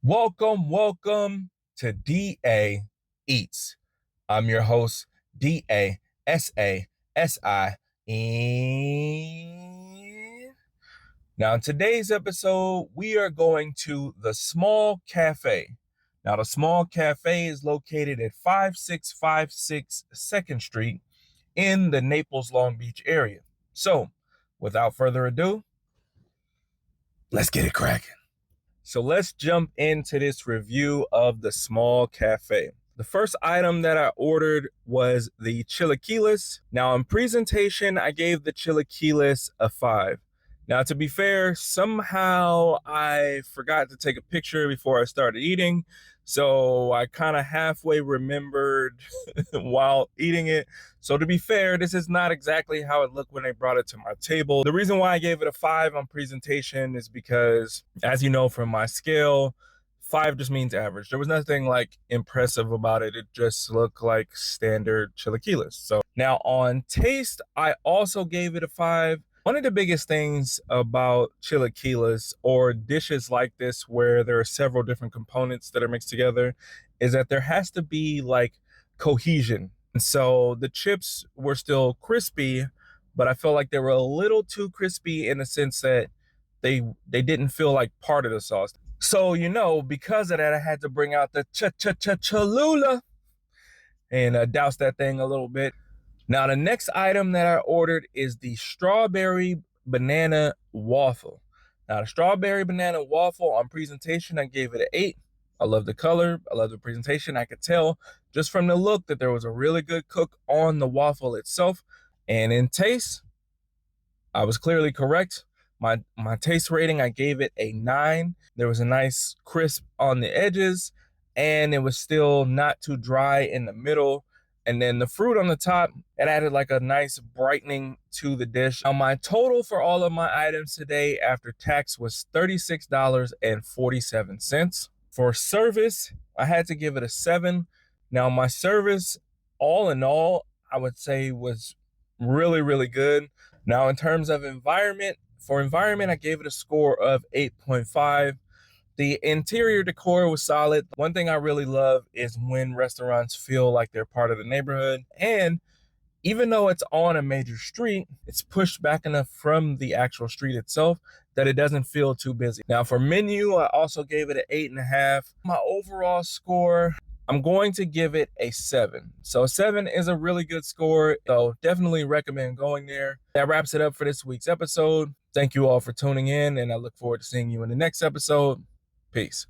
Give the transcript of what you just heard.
Welcome to DA Eats. I'm your host, DASASI. And now, in today's episode, we are going to the Small Cafe. Now, the Small Cafe is located at 5656 2nd Street in the Naples, Long Beach area. So, without further ado, let's get it cracking. So let's jump into this review of the Small Cafe. The first item that I ordered was the chilaquiles. Now, in presentation, I gave the chilaquiles a 5. Now, to be fair, somehow I forgot to take a picture before I started eating. So I kind of halfway remembered while eating it. So to be fair, this is not exactly how it looked when they brought it to my table. The reason why I gave it a 5 on presentation is because, as you know from my scale, 5 just means average. There was nothing like impressive about it. It just looked like standard chilaquiles. So now on taste, I also gave it a 5. One of the biggest things about chilaquiles or dishes like this where there are several different components that are mixed together is that there has to be like cohesion. And so the chips were still crispy, but I felt like they were a little too crispy in the sense that they didn't feel like part of the sauce. So, because of that, I had to bring out the Cholula and douse that thing a little bit. Now, the next item that I ordered is the strawberry banana waffle. Now, the strawberry banana waffle on presentation, I gave it an 8. I love the color. I love the presentation. I could tell just from the look that there was a really good cook on the waffle itself. And in taste, I was clearly correct. My taste rating, I gave it a 9. There was a nice crisp on the edges, and it was still not too dry in the middle. And then the fruit on the top, it added like a nice brightening to the dish. Now, my total for all of my items today after tax was $36.47. For service, I had to give it a 7. Now, my service, all in all, I would say was really, really good. Now, in terms of environment, I gave it a score of 8.5. The interior decor was solid. One thing I really love is when restaurants feel like they're part of the neighborhood. And even though it's on a major street, it's pushed back enough from the actual street itself that it doesn't feel too busy. Now, for menu, I also gave it an 8.5. My overall score, I'm going to give it a 7. So 7 is a really good score. So definitely recommend going there. That wraps it up for this week's episode. Thank you all for tuning in, and I look forward to seeing you in the next episode. Peace.